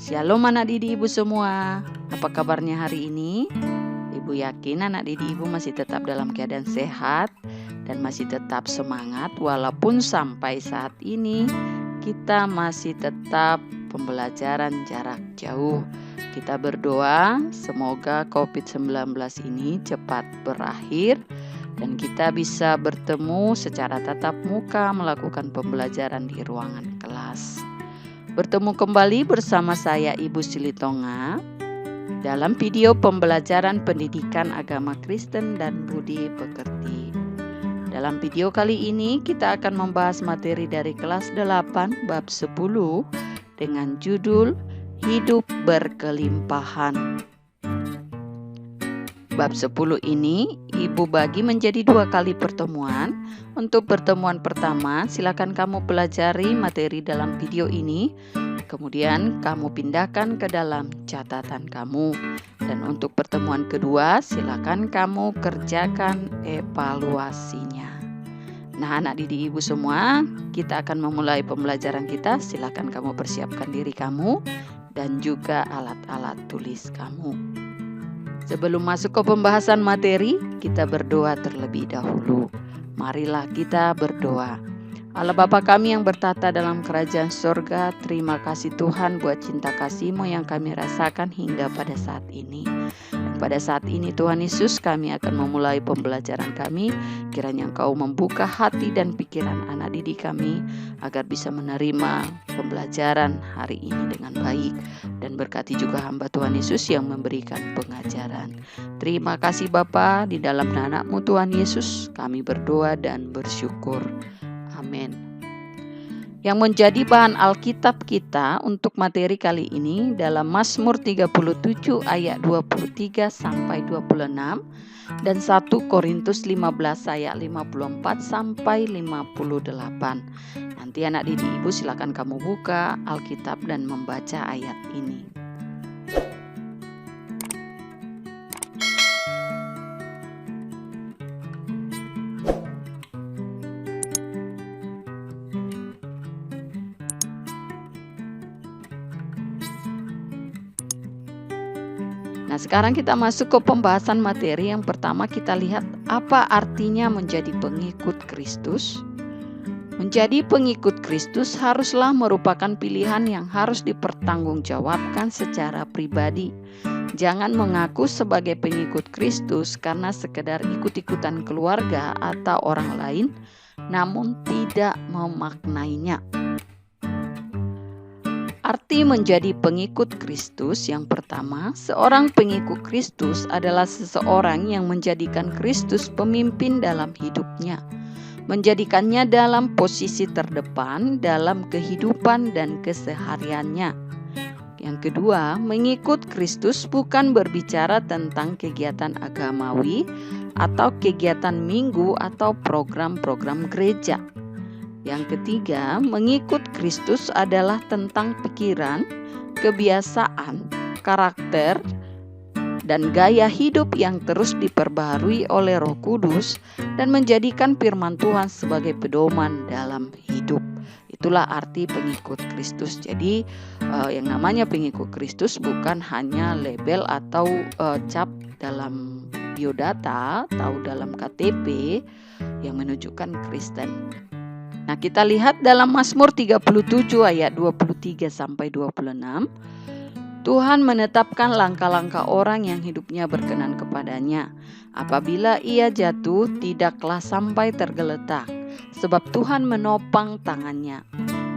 Shalom anak didik ibu semua. Apa kabarnya hari ini? Ibu yakin anak didik ibu masih tetap dalam keadaan sehat dan masih tetap semangat walaupun sampai saat ini kita masih tetap pembelajaran jarak jauh. Kita berdoa semoga COVID-19 ini cepat berakhir dan kita bisa bertemu secara tatap muka melakukan pembelajaran di ruangan kelas. Bertemu kembali bersama saya Ibu Silitonga dalam video pembelajaran pendidikan agama Kristen dan budi pekerti. Dalam video kali ini kita akan membahas materi dari kelas 8 bab 10 dengan judul Hidup Berkelimpahan. Bab 10 ini Ibu bagi menjadi 2 kali pertemuan. Untuk pertemuan pertama, silakan kamu pelajari materi dalam video ini. Kemudian kamu pindahkan ke dalam catatan kamu. Dan untuk pertemuan kedua, silakan kamu kerjakan evaluasinya. Nah, anak didik ibu semua, kita akan memulai pembelajaran kita. Silakan kamu persiapkan diri kamu dan juga alat-alat tulis kamu. Sebelum masuk ke pembahasan materi, kita berdoa terlebih dahulu. Marilah kita berdoa. Allah Bapa kami yang bertata dalam kerajaan surga, terima kasih Tuhan buat cinta kasih-Mu yang kami rasakan hingga pada saat ini. Dan pada saat ini Tuhan Yesus, kami akan memulai pembelajaran kami. Kiranya Engkau membuka hati dan pikiran anak didik kami agar bisa menerima pembelajaran hari ini dengan baik. Dan berkati juga hamba Tuhan Yesus yang memberikan pengajaran. Terima kasih Bapa, di dalam nama-Mu Tuhan Yesus kami berdoa dan bersyukur. Amin. Yang menjadi bahan Alkitab kita untuk materi kali ini dalam Mazmur 37 ayat 23 sampai 26 dan 1 Korintus 15 ayat 54 sampai 58. Nanti anak didik ibu silakan kamu buka Alkitab dan membaca ayat ini. Nah, sekarang kita masuk ke pembahasan materi. Yang pertama kita lihat apa artinya menjadi pengikut Kristus. Menjadi pengikut Kristus haruslah merupakan pilihan yang harus dipertanggungjawabkan secara pribadi. Jangan mengaku sebagai pengikut Kristus karena sekedar ikut-ikutan keluarga atau orang lain, namun tidak memaknainya. Arti menjadi pengikut Kristus yang pertama, seorang pengikut Kristus adalah seseorang yang menjadikan Kristus pemimpin dalam hidupnya, menjadikannya dalam posisi terdepan dalam kehidupan dan kesehariannya. Yang kedua, mengikut Kristus bukan berbicara tentang kegiatan agamawi atau kegiatan minggu atau program-program gereja. Yang ketiga, mengikut Kristus adalah tentang pikiran, kebiasaan, karakter, dan gaya hidup yang terus diperbaharui oleh Roh Kudus dan menjadikan firman Tuhan sebagai pedoman dalam hidup. Itulah arti pengikut Kristus. Jadi yang namanya pengikut Kristus bukan hanya label atau cap dalam biodata atau dalam KTP yang menunjukkan Kristen. Nah, kita lihat dalam Mazmur 37 ayat 23 sampai 26. Tuhan menetapkan langkah-langkah orang yang hidupnya berkenan kepadanya. Apabila ia jatuh, tidaklah sampai tergeletak, sebab Tuhan menopang tangannya.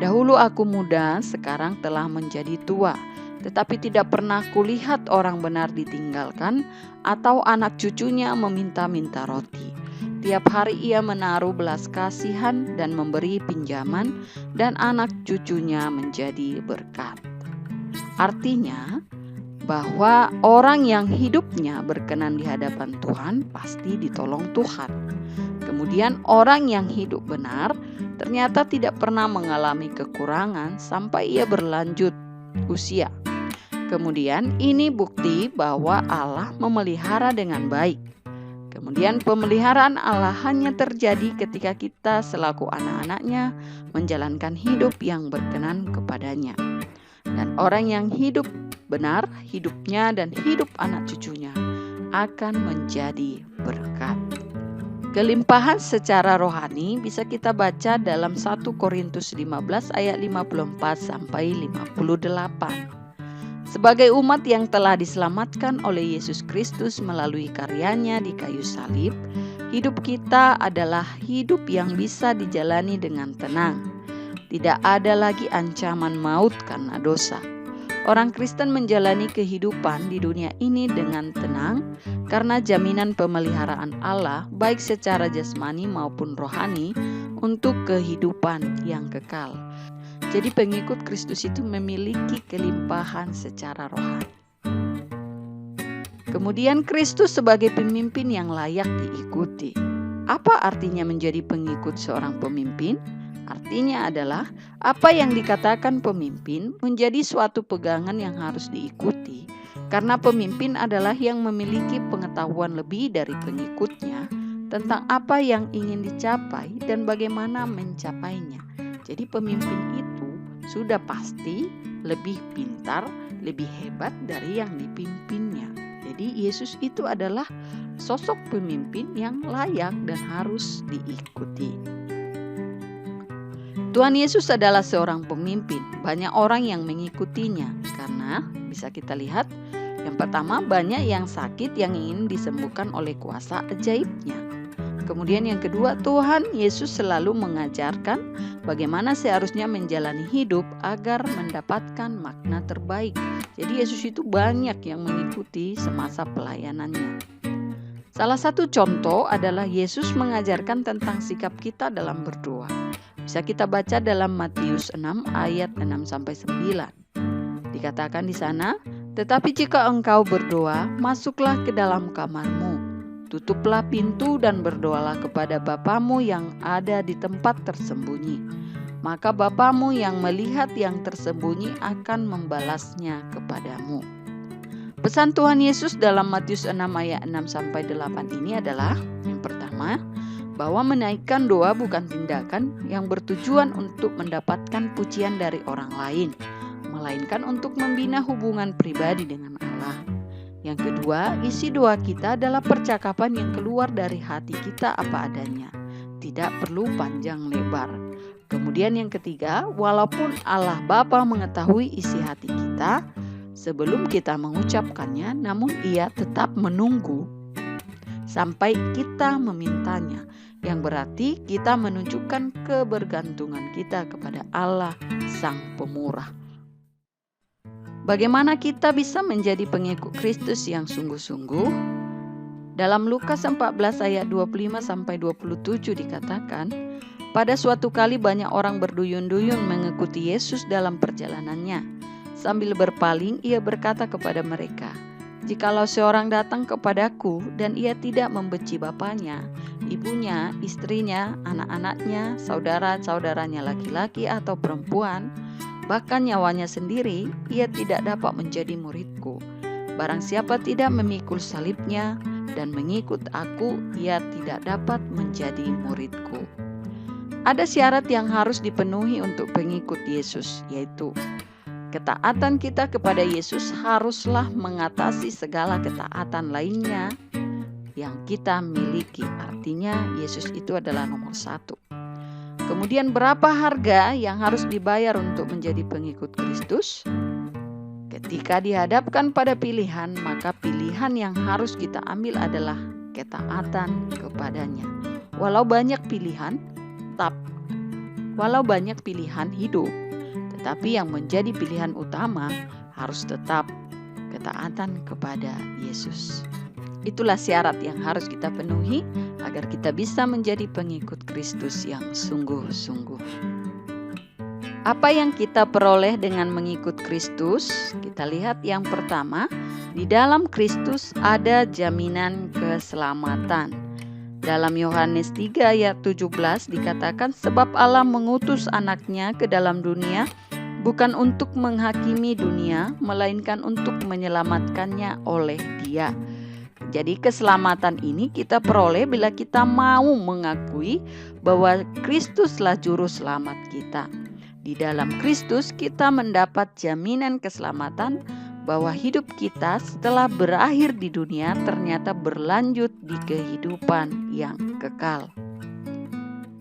Dahulu aku muda, sekarang telah menjadi tua, tetapi tidak pernah kulihat orang benar ditinggalkan atau anak cucunya meminta-minta roti. Tiap hari ia menaruh belas kasihan dan memberi pinjaman, dan anak cucunya menjadi berkat. Artinya bahwa orang yang hidupnya berkenan di hadapan Tuhan pasti ditolong Tuhan. Kemudian orang yang hidup benar ternyata tidak pernah mengalami kekurangan sampai ia berlanjut usia. Kemudian ini bukti bahwa Allah memelihara dengan baik. Kemudian pemeliharaan Allah hanya terjadi ketika kita selaku anak-anaknya menjalankan hidup yang berkenan kepadanya. Dan orang yang hidup benar, hidupnya dan hidup anak cucunya akan menjadi berkat. Kelimpahan secara rohani bisa kita baca dalam 1 Korintus 15 ayat 54 sampai 58. Sebagai umat yang telah diselamatkan oleh Yesus Kristus melalui karyanya di kayu salib, hidup kita adalah hidup yang bisa dijalani dengan tenang. Tidak ada lagi ancaman maut karena dosa. Orang Kristen menjalani kehidupan di dunia ini dengan tenang karena jaminan pemeliharaan Allah baik secara jasmani maupun rohani untuk kehidupan yang kekal. Jadi pengikut Kristus itu memiliki kelimpahan secara rohani. Kemudian Kristus sebagai pemimpin yang layak diikuti. Apa artinya menjadi pengikut seorang pemimpin? Artinya adalah apa yang dikatakan pemimpin menjadi suatu pegangan yang harus diikuti. Karena pemimpin adalah yang memiliki pengetahuan lebih dari pengikutnya tentang apa yang ingin dicapai dan bagaimana mencapainya. Jadi pemimpin itu sudah pasti lebih pintar, lebih hebat dari yang dipimpinnya. Jadi Yesus itu adalah sosok pemimpin yang layak dan harus diikuti. Tuhan Yesus adalah seorang pemimpin. Banyak orang yang mengikutinya karena bisa kita lihat, yang pertama banyak yang sakit yang ingin disembuhkan oleh kuasa ajaibnya. Kemudian yang kedua, Tuhan Yesus selalu mengajarkan bagaimana seharusnya menjalani hidup agar mendapatkan makna terbaik. Jadi Yesus itu banyak yang mengikuti semasa pelayanannya. Salah satu contoh adalah Yesus mengajarkan tentang sikap kita dalam berdoa. Bisa kita baca dalam Matius 6 ayat 6-9. Dikatakan di sana, "Tetapi jika engkau berdoa, masuklah ke dalam kamarmu. Tutuplah pintu dan berdoalah kepada Bapamu yang ada di tempat tersembunyi. Maka Bapamu yang melihat yang tersembunyi akan membalasnya kepadamu." Pesan Tuhan Yesus dalam Matius 6 ayat 6-8 ini adalah yang pertama, bahwa menaikkan doa bukan tindakan yang bertujuan untuk mendapatkan pujian dari orang lain, melainkan untuk membina hubungan pribadi dengan Allah. Yang kedua, isi doa kita adalah percakapan yang keluar dari hati kita apa adanya. Tidak perlu panjang lebar. Kemudian yang ketiga, walaupun Allah Bapa mengetahui isi hati kita sebelum kita mengucapkannya, namun Ia tetap menunggu sampai kita memintanya. Yang berarti kita menunjukkan kebergantungan kita kepada Allah Sang Pemurah. Bagaimana kita bisa menjadi pengikut Kristus yang sungguh-sungguh? Dalam Lukas 14 ayat 25-27 dikatakan, pada suatu kali banyak orang berduyun-duyun mengikuti Yesus dalam perjalanannya. Sambil berpaling, ia berkata kepada mereka, "Jikalau seorang datang kepadaku dan ia tidak membenci bapaknya, ibunya, istrinya, anak-anaknya, saudara-saudaranya laki-laki atau perempuan, bahkan nyawanya sendiri, ia tidak dapat menjadi muridku. Barang siapa tidak memikul salibnya dan mengikut aku, ia tidak dapat menjadi muridku." Ada syarat yang harus dipenuhi untuk pengikut Yesus, yaitu ketaatan kita kepada Yesus haruslah mengatasi segala ketaatan lainnya yang kita miliki. Artinya Yesus itu adalah nomor satu. Kemudian berapa harga yang harus dibayar untuk menjadi pengikut Kristus? Ketika dihadapkan pada pilihan, maka pilihan yang harus kita ambil adalah ketaatan kepadanya. Walau banyak pilihan hidup, tetapi yang menjadi pilihan utama harus tetap ketaatan kepada Yesus. Itulah syarat yang harus kita penuhi agar kita bisa menjadi pengikut Kristus yang sungguh-sungguh. Apa yang kita peroleh dengan mengikut Kristus? Kita lihat yang pertama, di dalam Kristus ada jaminan keselamatan. Dalam Yohanes 3 ayat 17 dikatakan, "Sebab Allah mengutus anaknya ke dalam dunia bukan untuk menghakimi dunia, melainkan untuk menyelamatkannya oleh Dia. Jadi keselamatan ini kita peroleh bila kita mau mengakui bahwa Kristuslah juru selamat kita. Di dalam Kristus kita mendapat jaminan keselamatan bahwa hidup kita setelah berakhir di dunia ternyata berlanjut di kehidupan yang kekal.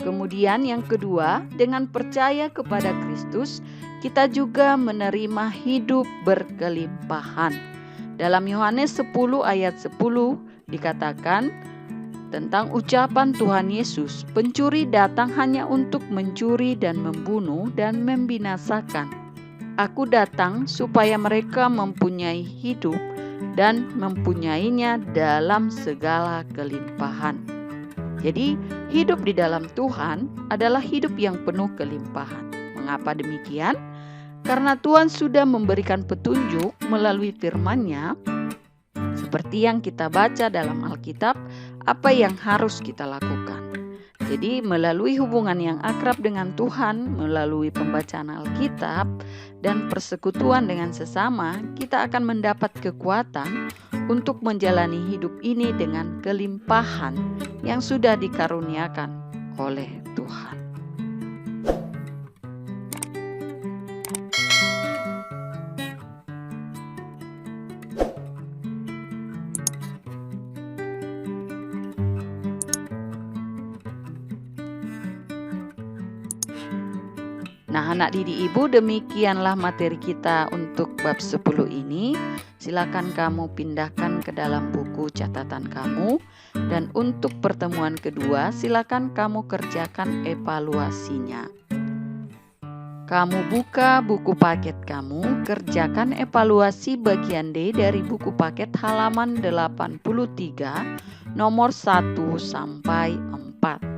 Kemudian yang kedua, dengan percaya kepada Kristus, kita juga menerima hidup berkelimpahan. Dalam Yohanes 10 ayat 10 dikatakan tentang ucapan Tuhan Yesus, pencuri datang hanya untuk mencuri dan membunuh dan membinasakan. Aku datang supaya mereka mempunyai hidup dan mempunyainya dalam segala kelimpahan. Jadi hidup di dalam Tuhan adalah hidup yang penuh kelimpahan. Mengapa demikian? Karena Tuhan sudah memberikan petunjuk melalui firman-Nya, seperti yang kita baca dalam Alkitab, apa yang harus kita lakukan. Jadi melalui hubungan yang akrab dengan Tuhan, melalui pembacaan Alkitab dan persekutuan dengan sesama, kita akan mendapat kekuatan untuk menjalani hidup ini dengan kelimpahan yang sudah dikaruniakan oleh Tuhan. Nah, anak didik ibu, demikianlah materi kita untuk bab 10 ini. Silakan kamu pindahkan ke dalam buku catatan kamu. Dan untuk pertemuan kedua, silakan kamu kerjakan evaluasinya. Kamu buka buku paket kamu, kerjakan evaluasi bagian D dari buku paket halaman 83, nomor 1 sampai 4.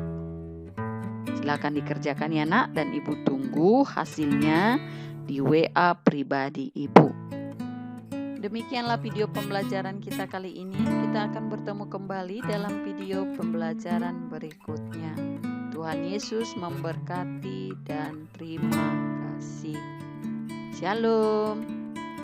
Silakan dikerjakan ya nak, dan ibu tunggu hasilnya di WA pribadi ibu. Demikianlah video pembelajaran kita kali ini. Kita akan bertemu kembali dalam video pembelajaran berikutnya. Tuhan Yesus memberkati dan terima kasih. Shalom.